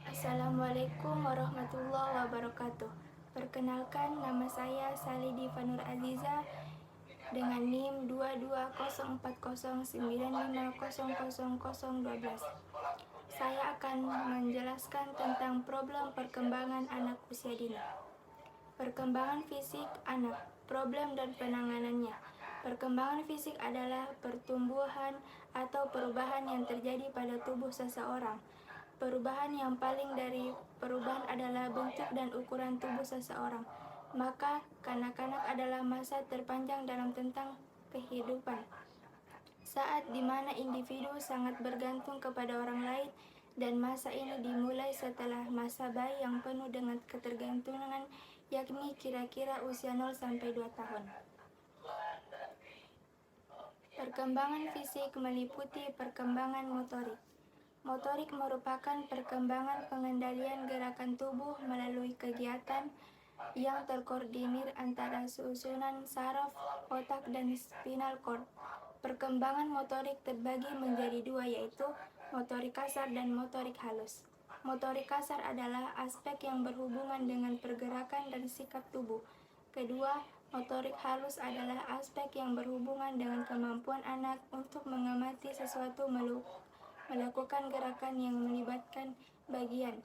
Assalamualaikum warahmatullahi wabarakatuh. Perkenalkan, nama saya Salidi Fanur Aziza dengan NIM 220409500012. Saya akan menjelaskan tentang problem perkembangan anak usia dini. Perkembangan fisik anak, problem dan penanganannya. Perkembangan fisik adalah pertumbuhan atau perubahan yang terjadi pada tubuh seseorang. Perubahan yang paling dari perubahan adalah bentuk dan ukuran tubuh seseorang. Maka, kanak-kanak adalah masa terpanjang dalam tentang kehidupan. Saat di mana individu sangat bergantung kepada orang lain, dan masa ini dimulai setelah masa bayi yang penuh dengan ketergantungan, yakni kira-kira usia 0 sampai 2 tahun. Perkembangan fisik meliputi perkembangan motorik. Motorik merupakan perkembangan pengendalian gerakan tubuh melalui kegiatan yang terkoordinir antara susunan saraf, otak, dan spinal cord. Perkembangan motorik terbagi menjadi dua, yaitu motorik kasar dan motorik halus. Motorik kasar adalah aspek yang berhubungan dengan pergerakan dan sikap tubuh. Kedua, motorik halus adalah aspek yang berhubungan dengan kemampuan anak untuk mengamati sesuatu, melakukan gerakan yang melibatkan bagian.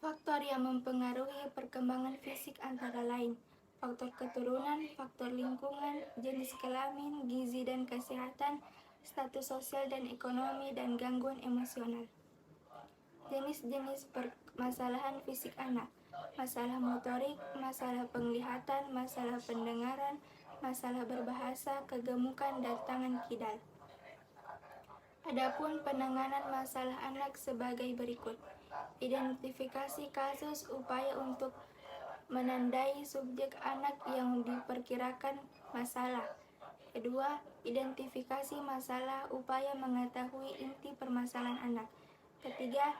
Faktor yang mempengaruhi perkembangan fisik antara lain faktor keturunan, faktor lingkungan, jenis kelamin, gizi dan kesehatan, status sosial dan ekonomi, dan gangguan emosional. Jenis-jenis permasalahan fisik anak: masalah motorik, masalah penglihatan, masalah pendengaran, masalah berbahasa, kegemukan, dan tangan kidal. Adapun penanganan masalah anak sebagai berikut. Identifikasi kasus, upaya untuk menandai subjek anak yang diperkirakan masalah. Kedua, identifikasi masalah, upaya mengetahui inti permasalahan anak. Ketiga,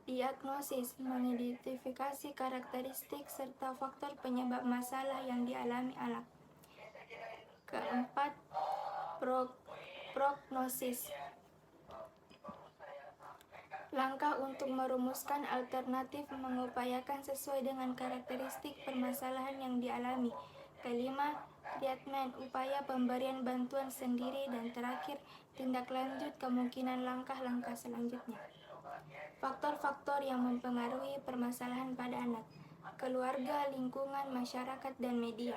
diagnosis, mengidentifikasi karakteristik serta faktor penyebab masalah yang dialami anak. Keempat, prognosis, langkah untuk merumuskan alternatif mengupayakan sesuai dengan karakteristik permasalahan yang dialami. Kelima, treatment, upaya pemberian bantuan sendiri. Dan terakhir, tindak lanjut kemungkinan langkah-langkah selanjutnya. Faktor-faktor yang mempengaruhi permasalahan pada anak: keluarga, lingkungan, masyarakat, dan media.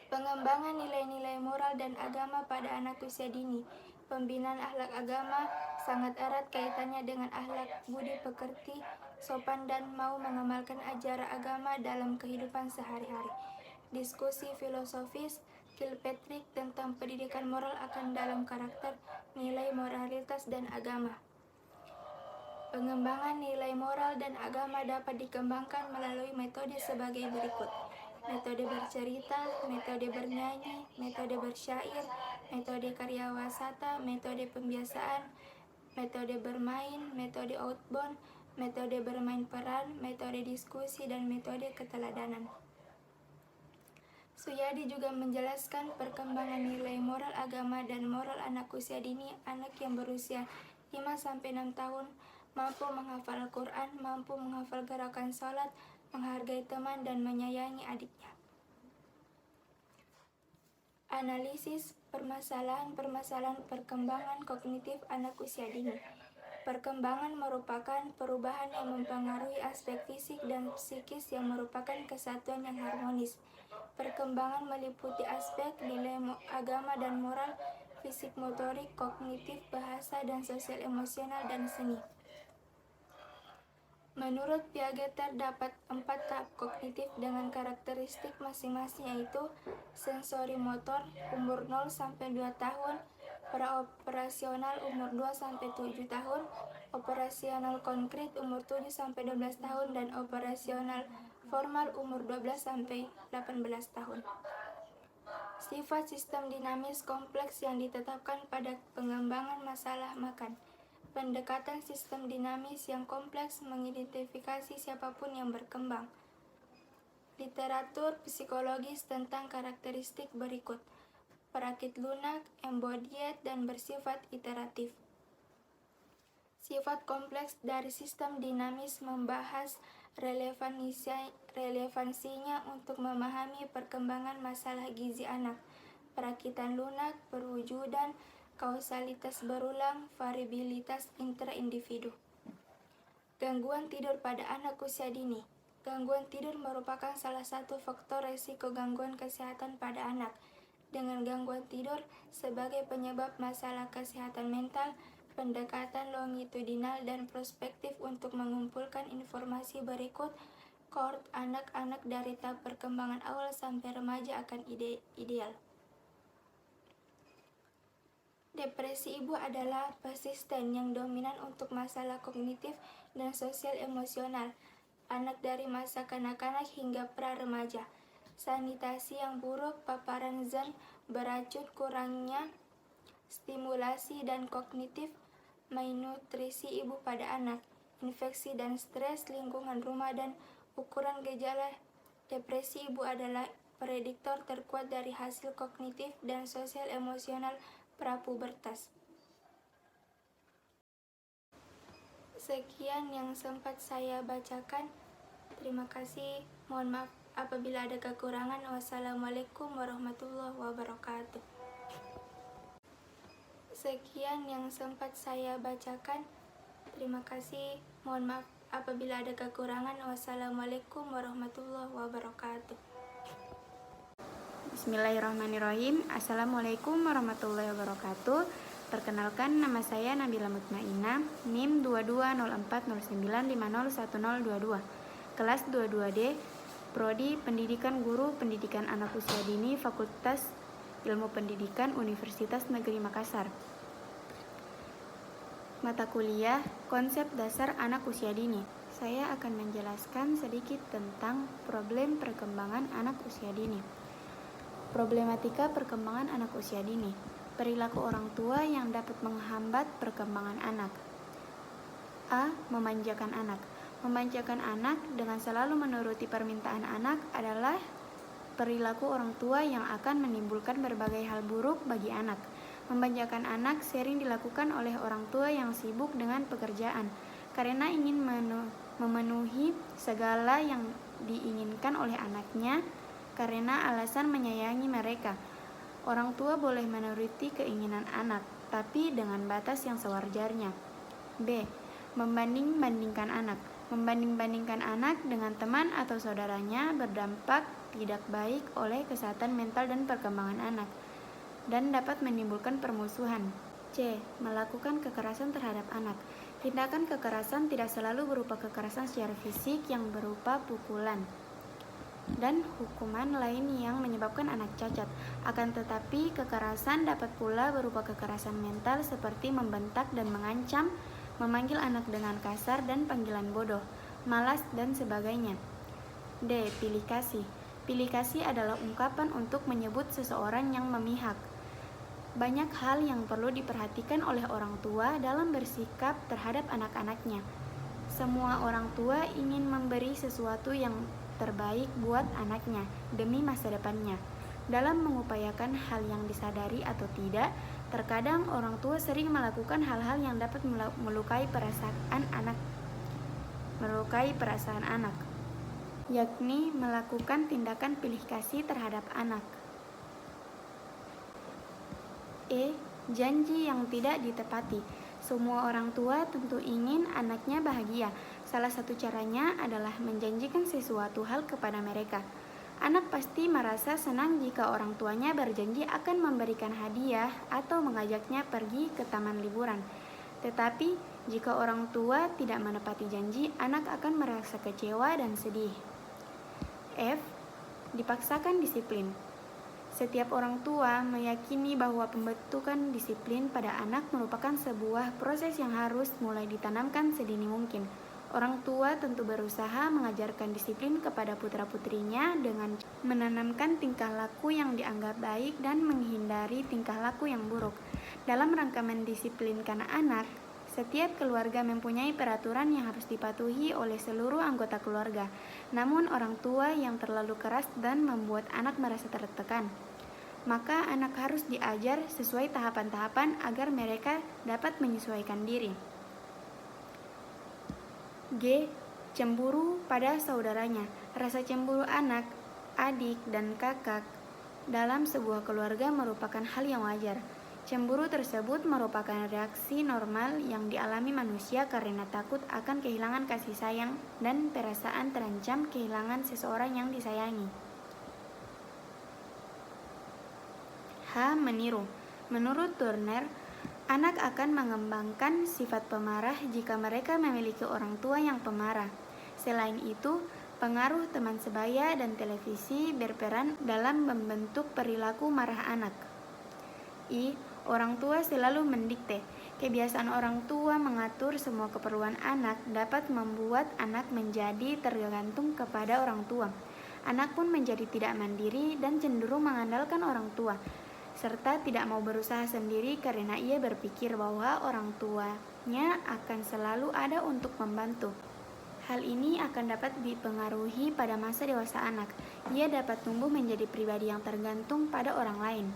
Pengembangan nilai-nilai moral dan agama pada anak usia dini. Pembinaan akhlak agama sangat erat kaitannya dengan akhlak budi pekerti, sopan, dan mau mengamalkan ajaran agama dalam kehidupan sehari-hari. Diskusi filosofis Kilpatrick tentang pendidikan moral akan dalam karakter, nilai moralitas, dan agama. Pengembangan nilai moral dan agama dapat dikembangkan melalui metode sebagai berikut: metode bercerita, metode bernyanyi, metode bersyair, metode karya wasata, metode pembiasaan, metode bermain, metode outbound, metode bermain peran, metode diskusi, dan metode keteladanan. Suyadi juga menjelaskan perkembangan nilai moral agama dan moral anak usia dini. Anak yang berusia 5-6 tahun mampu menghafal Al-Quran, mampu menghafal gerakan sholat, menghargai teman, dan menyayangi adiknya. Analisis permasalahan perkembangan kognitif anak usia dini. Perkembangan merupakan perubahan yang mempengaruhi aspek fisik dan psikis yang merupakan kesatuan yang harmonis. Perkembangan meliputi aspek nilai agama dan moral, fisik, motorik, kognitif, bahasa, dan sosial, emosional, dan seni. Menurut Piaget terdapat 4 tahap kognitif dengan karakteristik masing-masing, yaitu sensori motor umur 0-2 tahun, praoperasional umur 2-7 tahun, operasional konkret umur 7-12 tahun, dan operasional formal umur 12-18 tahun. Sifat sistem dinamis kompleks yang ditetapkan pada pengembangan masalah makan. Pendekatan sistem dinamis yang kompleks mengidentifikasi siapapun yang berkembang. Literatur psikologis tentang karakteristik berikut. perakit lunak, embodied, dan bersifat iteratif. Sifat kompleks dari sistem dinamis membahas relevansinya untuk memahami perkembangan masalah gizi anak, perakitan lunak, perwujudan, kausalitas berulang, variabilitas intra-individu. Gangguan tidur pada anak usia dini. Gangguan tidur merupakan salah satu faktor resiko gangguan kesehatan pada anak. Dengan gangguan tidur sebagai penyebab masalah kesehatan mental, pendekatan longitudinal dan prospektif untuk mengumpulkan informasi berikut kohort anak-anak dari tahap perkembangan awal sampai remaja akan ideal. Depresi ibu adalah persisten yang dominan untuk masalah kognitif dan sosial emosional anak dari masa kanak-kanak hingga pra-remaja. Sanitasi yang buruk, paparan zat beracun, kurangnya stimulasi dan kognitif, malnutrisi ibu pada anak, infeksi dan stres lingkungan rumah, dan ukuran gejala depresi ibu adalah prediktor terkuat dari hasil kognitif dan sosial emosional prapubertas. Sekian yang sempat saya bacakan. Terima kasih. Mohon maaf apabila ada kekurangan. Wassalamualaikum warahmatullahi wabarakatuh. Sekian yang sempat saya bacakan. Terima kasih. Mohon maaf apabila ada kekurangan. Wassalamualaikum warahmatullahi wabarakatuh. Bismillahirrahmanirrahim. Assalamualaikum warahmatullahi wabarakatuh. Perkenalkan, nama saya Nabila Mutmainah, NIM 220409501022, kelas 22D, Prodi Pendidikan Guru Pendidikan Anak Usia Dini, Fakultas Ilmu Pendidikan, Universitas Negeri Makassar. Mata kuliah Konsep Dasar Anak Usia Dini. Saya akan menjelaskan sedikit tentang problem perkembangan anak usia dini. Problematika perkembangan anak usia dini. Perilaku orang tua yang dapat menghambat perkembangan anak. A. Memanjakan anak. Memanjakan anak dengan selalu menuruti permintaan anak adalah perilaku orang tua yang akan menimbulkan berbagai hal buruk bagi anak. Memanjakan anak sering dilakukan oleh orang tua yang sibuk dengan pekerjaan karena ingin memenuhi segala yang diinginkan oleh anaknya karena alasan menyayangi mereka. Orang tua boleh menuruti keinginan anak, tapi dengan batas yang sewajarnya. B. Membanding-bandingkan anak. Membanding-bandingkan anak dengan teman atau saudaranya berdampak tidak baik oleh kesehatan mental dan perkembangan anak, dan dapat menimbulkan permusuhan. C. Melakukan kekerasan terhadap anak. Tindakan kekerasan tidak selalu berupa kekerasan secara fisik yang berupa pukulan dan hukuman lain yang menyebabkan anak cacat. Akan tetapi, kekerasan dapat pula berupa kekerasan mental seperti membentak dan mengancam, memanggil anak dengan kasar dan panggilan bodoh, malas, dan sebagainya. D. Pilih kasih. Pilih kasih adalah ungkapan untuk menyebut seseorang yang memihak. Banyak hal yang perlu diperhatikan oleh orang tua dalam bersikap terhadap anak-anaknya. Semua orang tua ingin memberi sesuatu yang terbaik buat anaknya demi masa depannya. Dalam mengupayakan hal yang disadari atau tidak, terkadang orang tua sering melakukan hal-hal yang dapat melukai perasaan anak, yakni melakukan tindakan pilih kasih terhadap anak. E. Janji yang tidak ditepati. Semua orang tua tentu ingin anaknya bahagia. Salah satu caranya adalah menjanjikan sesuatu hal kepada mereka. Anak pasti merasa senang jika orang tuanya berjanji akan memberikan hadiah atau mengajaknya pergi ke taman liburan. Tetapi, jika orang tua tidak menepati janji, anak akan merasa kecewa dan sedih. F. Dipaksakan disiplin. Setiap orang tua meyakini bahwa pembentukan disiplin pada anak merupakan sebuah proses yang harus mulai ditanamkan sedini mungkin. Orang tua tentu berusaha mengajarkan disiplin kepada putra-putrinya dengan menanamkan tingkah laku yang dianggap baik dan menghindari tingkah laku yang buruk. Dalam rangka mendisiplinkan anak, setiap keluarga mempunyai peraturan yang harus dipatuhi oleh seluruh anggota keluarga. Namun orang tua yang terlalu keras dan membuat anak merasa tertekan. maka anak harus diajar sesuai tahapan-tahapan agar mereka dapat menyesuaikan diri. G. Cemburu pada saudaranya. Rasa cemburu anak, adik, dan kakak dalam sebuah keluarga merupakan hal yang wajar. Cemburu tersebut merupakan reaksi normal yang dialami manusia karena takut akan kehilangan kasih sayang dan perasaan terancam kehilangan seseorang yang disayangi. H. Meniru. Menurut Turner, anak akan mengembangkan sifat pemarah jika mereka memiliki orang tua yang pemarah. Selain itu, pengaruh teman sebaya dan televisi berperan dalam membentuk perilaku marah anak. I. Orang tua selalu mendikte. Kebiasaan orang tua mengatur semua keperluan anak dapat membuat anak menjadi tergantung kepada orang tua. Anak pun menjadi tidak mandiri dan cenderung mengandalkan orang tua, serta tidak mau berusaha sendiri karena ia berpikir bahwa orang tuanya akan selalu ada untuk membantu. Hal ini akan dapat dipengaruhi pada masa dewasa anak. Ia dapat tumbuh menjadi pribadi yang tergantung pada orang lain.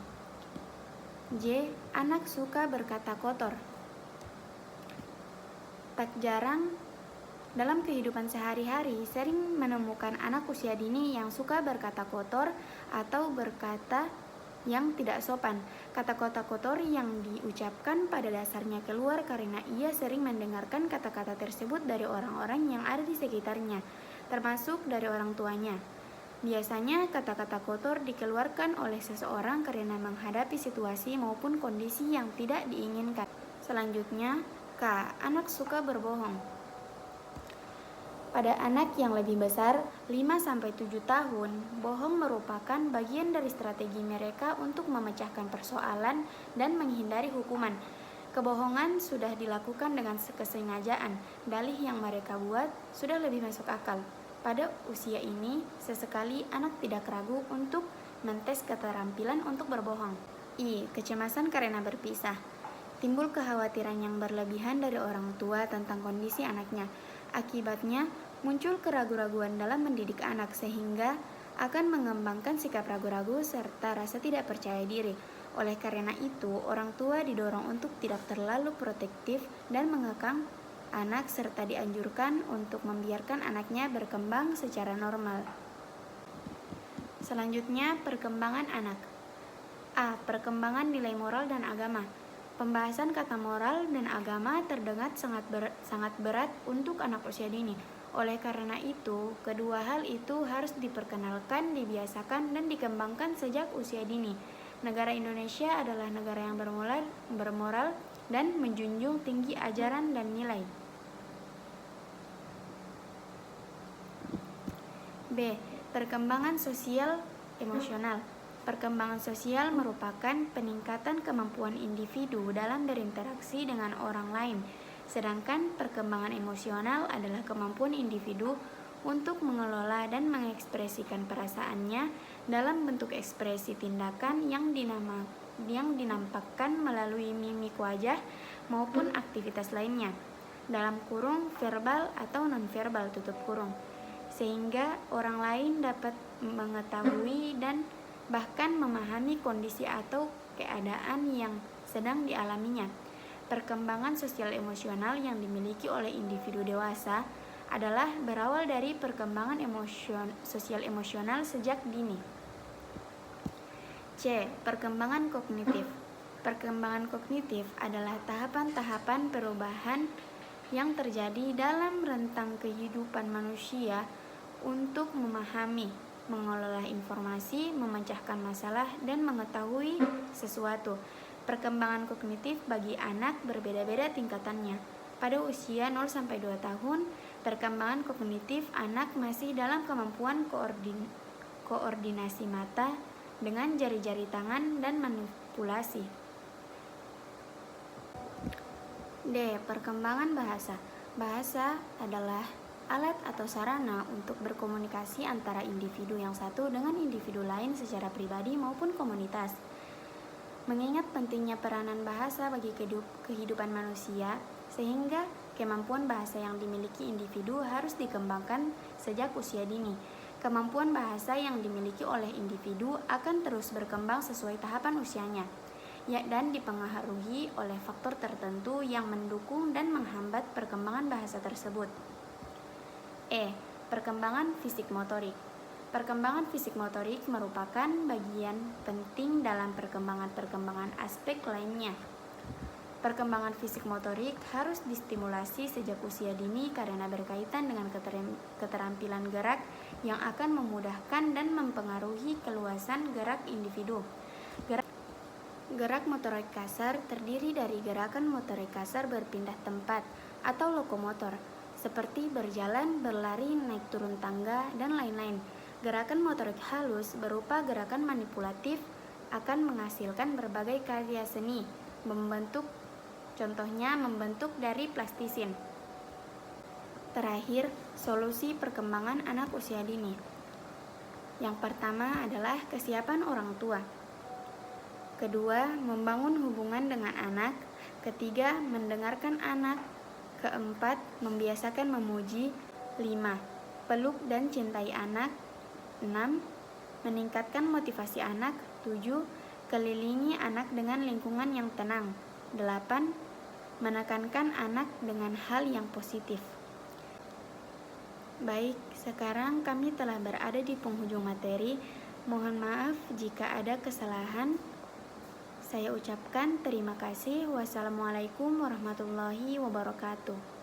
J. Anak suka berkata kotor. Tak jarang dalam kehidupan sehari-hari sering menemukan anak usia dini yang suka berkata kotor atau berkata yang tidak sopan. Kata-kata kotor yang diucapkan pada dasarnya keluar karena ia sering mendengarkan kata-kata tersebut dari orang-orang yang ada di sekitarnya, termasuk dari orang tuanya. Biasanya kata-kata kotor dikeluarkan oleh seseorang karena menghadapi situasi maupun kondisi yang tidak diinginkan. Selanjutnya, K. Anak suka berbohong. Pada anak yang lebih besar, 5-7 tahun, bohong merupakan bagian dari strategi mereka untuk memecahkan persoalan dan menghindari hukuman. Kebohongan sudah dilakukan dengan kesengajaan. Dalih yang mereka buat sudah lebih masuk akal. Pada usia ini, sesekali anak tidak ragu untuk mentes keterampilan untuk berbohong. I. Kecemasan karena berpisah. Timbul kekhawatiran yang berlebihan dari orang tua tentang kondisi anaknya. Akibatnya, muncul keraguan-raguan dalam mendidik anak sehingga akan mengembangkan sikap ragu-ragu serta rasa tidak percaya diri. Oleh karena itu, orang tua didorong untuk tidak terlalu protektif dan mengekang anak serta dianjurkan untuk membiarkan anaknya berkembang secara normal. Selanjutnya, perkembangan anak. A. Perkembangan nilai moral dan agama. Pembahasan kata moral dan agama terdengar sangat berat untuk anak usia dini. Oleh karena itu, kedua hal itu harus diperkenalkan, dibiasakan, dan dikembangkan sejak usia dini. Negara Indonesia adalah negara yang bermoral dan menjunjung tinggi ajaran dan nilai. B. Perkembangan sosial emosional. Perkembangan sosial merupakan peningkatan kemampuan individu dalam berinteraksi dengan orang lain, sedangkan perkembangan emosional adalah kemampuan individu untuk mengelola dan mengekspresikan perasaannya dalam bentuk ekspresi tindakan yang dinampakkan melalui mimik wajah maupun aktivitas lainnya, dalam kurung verbal atau nonverbal tutup kurung, sehingga orang lain dapat mengetahui dan bahkan memahami kondisi atau keadaan yang sedang dialaminya. Perkembangan sosial emosional yang dimiliki oleh individu dewasa adalah berawal dari perkembangan sosial emosional sejak dini. C. Perkembangan kognitif. Perkembangan kognitif adalah tahapan-tahapan perubahan yang terjadi dalam rentang kehidupan manusia untuk memahami, mengelola informasi, memecahkan masalah, dan mengetahui sesuatu. Perkembangan kognitif bagi anak berbeda-beda tingkatannya. Pada usia 0-2 tahun, perkembangan kognitif anak masih dalam kemampuan koordinasi mata dengan jari-jari tangan dan manipulasi. D. Perkembangan bahasa. Bahasa adalah alat atau sarana untuk berkomunikasi antara individu yang satu dengan individu lain secara pribadi maupun komunitas. Mengingat pentingnya peranan bahasa bagi kehidupan manusia, sehingga kemampuan bahasa yang dimiliki individu harus dikembangkan sejak usia dini. Kemampuan bahasa yang dimiliki oleh individu akan terus berkembang sesuai tahapan usianya, dan dipengaruhi oleh faktor tertentu yang mendukung dan menghambat perkembangan bahasa tersebut. Perkembangan fisik motorik. Perkembangan fisik motorik merupakan bagian penting dalam perkembangan aspek lainnya. Perkembangan fisik motorik harus distimulasi sejak usia dini karena berkaitan dengan keterampilan gerak yang akan memudahkan dan mempengaruhi keluasan gerak individu. Gerak motorik kasar terdiri dari gerakan motorik kasar berpindah tempat atau lokomotor, seperti berjalan, berlari, naik turun tangga, dan lain-lain. Gerakan motorik halus berupa gerakan manipulatif akan menghasilkan berbagai karya seni, contohnya membentuk dari plastisin. Terakhir, solusi perkembangan anak usia dini. Yang pertama adalah kesiapan orang tua. Kedua, membangun hubungan dengan anak. Ketiga, mendengarkan anak. Keempat, membiasakan memuji. 5. Peluk dan cintai anak. 6. Meningkatkan motivasi anak. 7. Kelilingi anak dengan lingkungan yang tenang. 8. Menekankan anak dengan hal yang positif. Baik, sekarang kami telah berada di penghujung materi. Mohon maaf jika ada kesalahan. Saya ucapkan terima kasih. Wassalamualaikum warahmatullahi wabarakatuh.